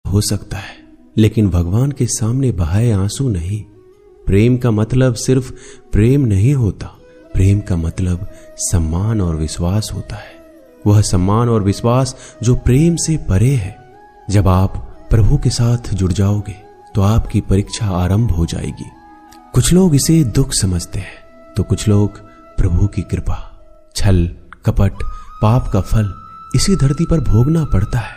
हो सकता है, लेकिन भगवान के सामने बहाए आंसू नहीं। प्रेम का मतलब सिर्फ प्रेम नहीं होता, प्रेम का मतलब सम्मान और विश्वास होता है। वह सम्मान और विश्वास जो प्रेम से परे है। जब आप प्रभु के साथ जुड़ जाओगे तो आपकी परीक्षा आरंभ हो जाएगी। कुछ लोग इसे दुख समझते हैं तो कुछ लोग प्रभु की कृपा। छल, कपट, पाप का फल इसी धरती पर भोगना पड़ता है।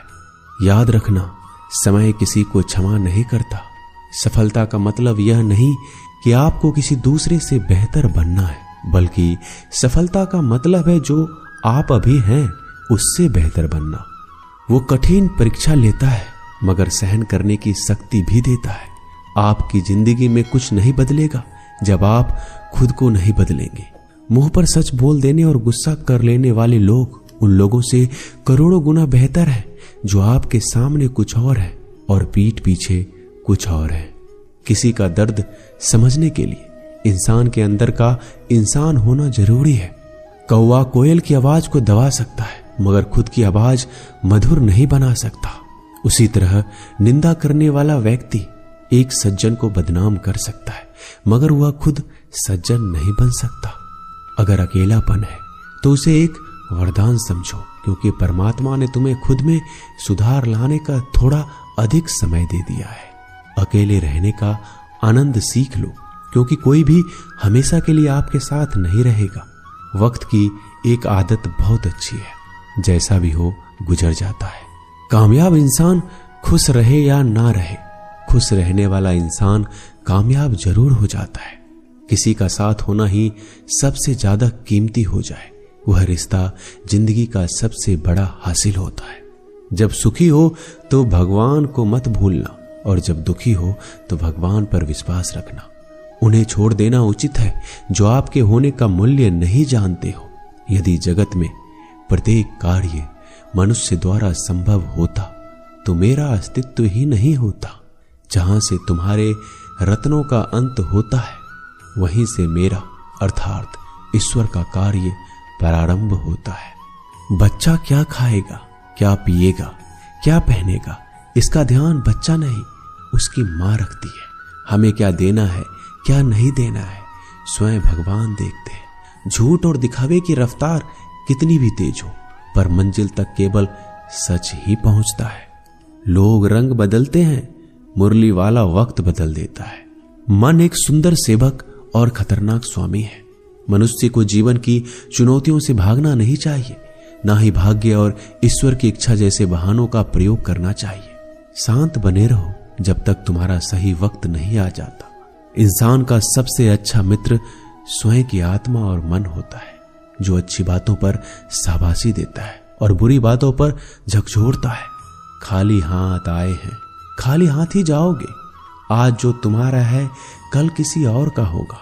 याद रखना, समय किसी को क्षमा नहीं करता। सफलता का मतलब यह नहीं कि आपको किसी दूसरे से बेहतर बनना है, बल्कि सफलता का मतलब है जो आप अभी हैं उससे बेहतर बनना। वो कठिन परीक्षा लेता है मगर सहन करने की शक्ति भी देता है। आपकी जिंदगी में कुछ नहीं बदलेगा जब आप खुद को नहीं बदलेंगे। मुंह पर सच बोल देने और गुस्सा कर लेने वाले लोग उन लोगों से करोड़ों गुना बेहतर हैं जो आपके सामने कुछ और है और पीठ पीछे कुछ और है। किसी का दर्द समझने के लिए इंसान के अंदर का इंसान होना जरूरी है। कौवा कोयल की आवाज को दबा सकता है मगर खुद की आवाज मधुर नहीं बना सकता। उसी तरह निंदा करने वाला व्यक्ति एक सज्जन को बदनाम कर सकता है मगर वह खुद सज्जन नहीं बन सकता। अगर अकेलापन है तो उसे एक वरदान समझो, क्योंकि परमात्मा ने तुम्हें खुद में सुधार लाने का थोड़ा अधिक समय दे दिया है। अकेले रहने का आनंद सीख लो, क्योंकि कोई भी हमेशा के लिए आपके साथ नहीं रहेगा। वक्त की एक आदत बहुत अच्छी है, जैसा भी हो गुजर जाता है। कामयाब इंसान खुश रहे या ना रहे, खुश रहने वाला इंसान कामयाब जरूर हो जाता है। किसी का साथ होना ही सबसे ज्यादा कीमती हो जाए, वह रिश्ता जिंदगी का सबसे बड़ा हासिल होता है। जब सुखी हो तो भगवान को मत भूलना, और जब दुखी हो तो भगवान पर विश्वास रखना। उन्हें छोड़ देना उचित है जो आपके होने का मूल्य नहीं जानते हो। यदि जगत में प्रत्येक कार्य मनुष्य द्वारा संभव होता तो मेरा अस्तित्व ही नहीं होता। जहां से तुम्हारे रत्नों का अंत होता है वहीं से मेरा अर्थात ईश्वर का कार्य प्रारंभ होता है। बच्चा क्या खाएगा, क्या पिएगा, क्या पहनेगा, इसका ध्यान बच्चा नहीं उसकी मां रखती है। हमें क्या देना है, क्या नहीं देना है, स्वयं भगवान देखते हैं। झूठ और दिखावे की रफ्तार कितनी भी तेज हो, पर मंजिल तक केवल सच ही पहुंचता है। लोग रंग बदलते हैं, मुरली वाला वक्त बदल देता है। मन एक सुंदर सेवक और खतरनाक स्वामी है। मनुष्य को जीवन की चुनौतियों से भागना नहीं चाहिए, ना ही भाग्य और ईश्वर की इच्छा जैसे बहानों का प्रयोग करना चाहिए। शांत बने रहो जब तक तुम्हारा सही वक्त नहीं आ जाता। इंसान का सबसे अच्छा मित्र स्वयं की आत्मा और मन होता है, जो अच्छी बातों पर शाबाशी देता है और बुरी बातों पर झकझोरता है। खाली हाथ आए हैं, खाली हाथ ही जाओगे। आज जो तुम्हारा है कल किसी और का होगा,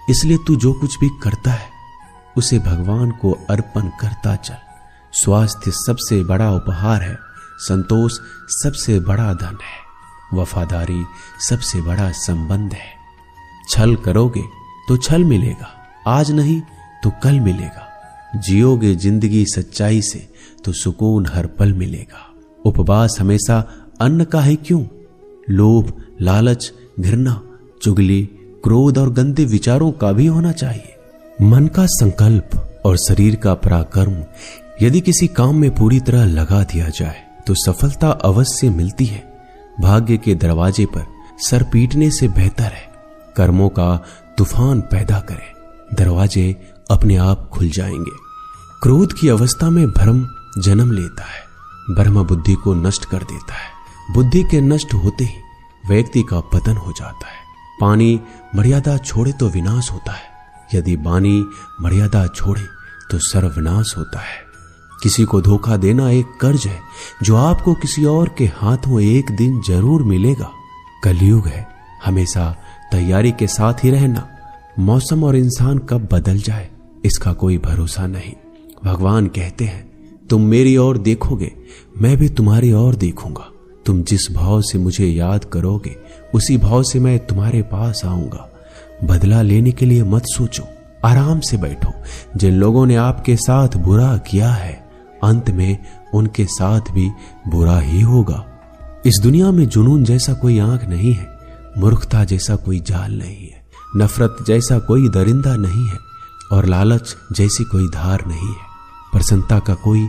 इसलिए तू जो कुछ भी करता है उसे भगवान को अर्पण करता चल। स्वास्थ्य सबसे बड़ा उपहार है, संतोष सबसे बड़ा धन है, वफादारी सबसे बड़ा संबंध है। छल करोगे तो छल मिलेगा, आज नहीं तो कल मिलेगा। जियोगे जिंदगी सच्चाई से तो सुकून हर पल मिलेगा। उपवास हमेशा अन्न का ही क्यों, लोभ, लालच, घृणा, चुगली, क्रोध और गंदे विचारों का भी होना चाहिए। मन का संकल्प और शरीर का पराक्रम यदि किसी काम में पूरी तरह लगा दिया जाए तो सफलता अवश्य मिलती है। भाग्य के दरवाजे पर सर पीटने से बेहतर है कर्मों का तूफान पैदा करें, दरवाजे अपने आप खुल जाएंगे। क्रोध की अवस्था में भ्रम जन्म लेता है, ब्रह्म बुद्धि को नष्ट कर देता है। बुद्धि के नष्ट होते ही व्यक्ति का पतन हो जाता है। पानी मर्यादा छोड़े तो विनाश होता है, यदि वाणी मर्यादा छोड़े तो सर्वनाश होता है। किसी को धोखा देना एक कर्ज है जो आपको किसी और के हाथों एक दिन जरूर मिलेगा। कलयुग है, हमेशा तैयारी के साथ ही रहना। मौसम और इंसान कब बदल जाए इसका कोई भरोसा नहीं। भगवान कहते हैं तुम मेरी ओर देखोगे, मैं भी तुम्हारी ओर देखूंगा। तुम जिस भाव से मुझे याद करोगे उसी भाव से मैं तुम्हारे पास आऊंगा। बदला लेने के लिए मत सोचो, आराम से बैठो। जिन लोगों ने आपके साथ बुरा किया है अंत में उनके साथ भी बुरा ही होगा। इस दुनिया में जुनून जैसा कोई आंख नहीं है, मूर्खता जैसा कोई जाल नहीं है, नफरत जैसा कोई दरिंदा नहीं है और लालच जैसी कोई धार नहीं है। प्रसन्नता का कोई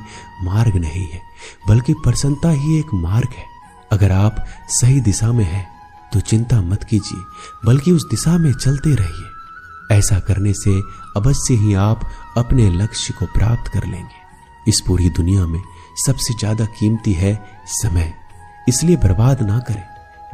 मार्ग नहीं है, बल्कि प्रसन्नता ही एक मार्ग है। अगर आप सही दिशा में हैं तो चिंता मत कीजिए, बल्कि उस दिशा में चलते रहिए। ऐसा करने से अवश्य ही आप अपने लक्ष्य को प्राप्त कर लेंगे। इस पूरी दुनिया में सबसे ज्यादा कीमती है समय, इसलिए बर्बाद ना करें,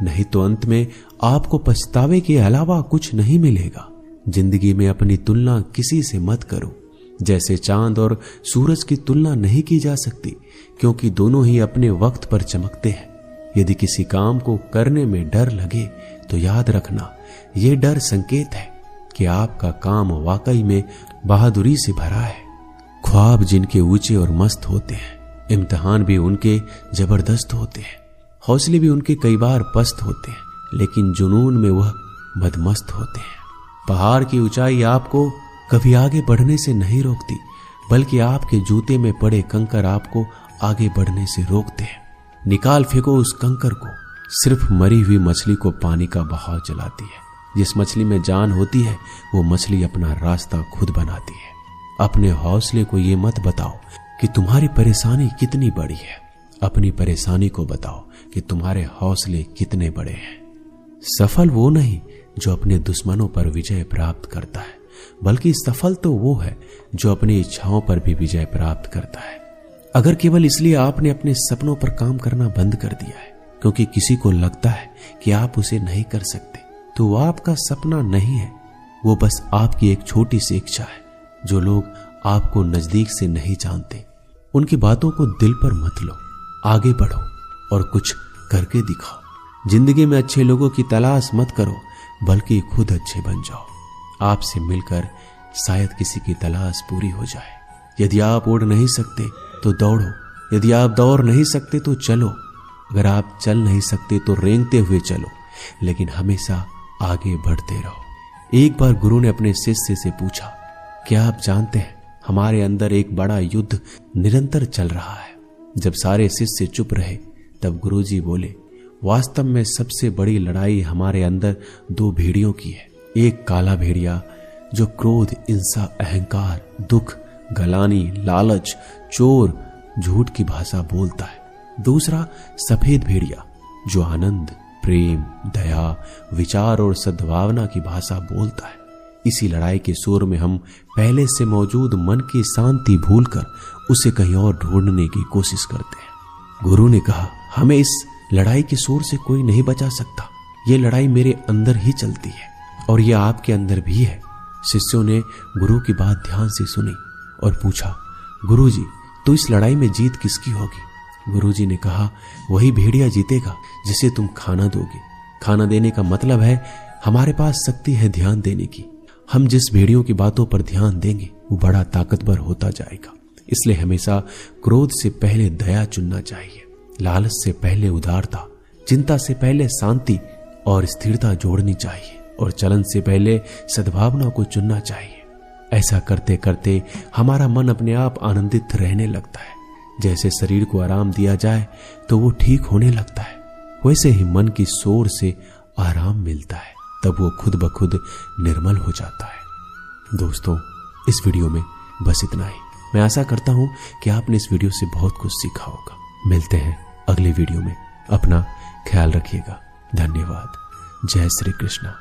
नहीं तो अंत में आपको पछतावे के अलावा कुछ नहीं मिलेगा। जिंदगी में अपनी तुलना किसी से मत करो। जैसे चांद और सूरज की तुलना नहीं की जा सकती, क्योंकि दोनों ही अपने वक्त पर चमकते हैं। यदि किसी काम को करने में डर लगे तो याद रखना, यह डर संकेत है कि आपका काम वाकई में बहादुरी से भरा है। ख्वाब जिनके ऊंचे और मस्त होते हैं, इम्तिहान भी उनके जबरदस्त होते हैं, हौसले भी उनके कई बार पस्त होते हैं, लेकिन जुनून में वह मदमस्त होते हैं। पहाड़ की ऊंचाई आपको कभी आगे बढ़ने से नहीं रोकती, बल्कि आपके जूते में पड़े कंकर आपको आगे बढ़ने से रोकते हैं। निकाल फेंको उस कंकर को। सिर्फ मरी हुई मछली को पानी का बहाव चलाती है। जिस मछली में जान होती है वो मछली अपना रास्ता खुद बनाती है। अपने हौसले को ये मत बताओ कि तुम्हारी परेशानी कितनी बड़ी है, अपनी परेशानी को बताओ कि तुम्हारे हौसले कितने बड़े हैं। सफल वो नहीं जो अपने दुश्मनों पर विजय प्राप्त करता है, बल्कि सफल तो वो है जो अपनी इच्छाओं पर भी विजय प्राप्त करता है। अगर केवल इसलिए आपने अपने सपनों पर काम करना बंद कर दिया है क्योंकि किसी को लगता है कि आप उसे नहीं कर सकते, तो वो आपका सपना नहीं है, वो बस आपकी एक छोटी सी इच्छा है। जो लोग आपको नजदीक से नहीं जानते, उनकी बातों को दिल पर मत लो, आगे बढ़ो और कुछ करके दिखाओ। जिंदगी में अच्छे लोगों की तलाश मत करो, बल्कि खुद अच्छे बन जाओ। आपसे मिलकर शायद किसी की तलाश पूरी हो जाए। यदि आप उड़ नहीं सकते तो दौड़ो, यदि आप दौड़ नहीं सकते तो चलो, अगर आप चल नहीं सकते तो रेंगते हुए चलो, लेकिन हमेशा आगे बढ़ते रहो। एक बार गुरु ने अपने शिष्य से पूछा, क्या आप जानते हैं हमारे अंदर एक बड़ा युद्ध निरंतर चल रहा है? जब सारे शिष्य चुप रहे तब गुरुजी बोले, वास्तव में सबसे बड़ी लड़ाई हमारे अंदर दो भेड़ियों की है। एक काला भेड़िया जो क्रोध, हिंसा, अहंकार, दुख, गलानी, लालच, चोर, झूठ की भाषा बोलता है। दूसरा सफेद भेड़िया जो आनंद, प्रेम, दया, विचार और सद्भावना की भाषा बोलता है। इसी लड़ाई के शोर में हम पहले से मौजूद मन की शांति भूलकर उसे कहीं और ढूंढने की कोशिश करते हैं। गुरु ने कहा, हमें इस लड़ाई के शोर से कोई नहीं बचा सकता। ये लड़ाई मेरे अंदर ही चलती है और ये आपके अंदर भी है। शिष्यों ने गुरु की बात ध्यान से सुनी और पूछा, गुरुजी, तो इस लड़ाई में जीत किसकी होगी? गुरुजी ने कहा, वही भेड़िया जीतेगा जिसे तुम खाना दोगे। खाना देने का मतलब है हमारे पास शक्ति है ध्यान देने की। हम जिस भेड़ियों की बातों पर ध्यान देंगे वो बड़ा ताकतवर होता जाएगा। इसलिए हमेशा क्रोध से पहले दया चुनना चाहिए, लालच से पहले उदारता, चिंता से पहले शांति और स्थिरता जोड़नी चाहिए और चलन से पहले सद्भावना को चुनना चाहिए। ऐसा करते करते हमारा मन अपने आप आनंदित रहने लगता है। जैसे शरीर को आराम दिया जाए तो वो ठीक होने लगता है, वैसे ही मन की शोर से आराम मिलता है, तब वो खुद ब खुद निर्मल हो जाता है। दोस्तों, इस वीडियो में बस इतना ही। मैं आशा करता हूं कि आपने इस वीडियो से बहुत कुछ सीखा होगा। मिलते हैं अगले वीडियो में। अपना ख्याल रखिएगा। धन्यवाद। जय श्री कृष्णा।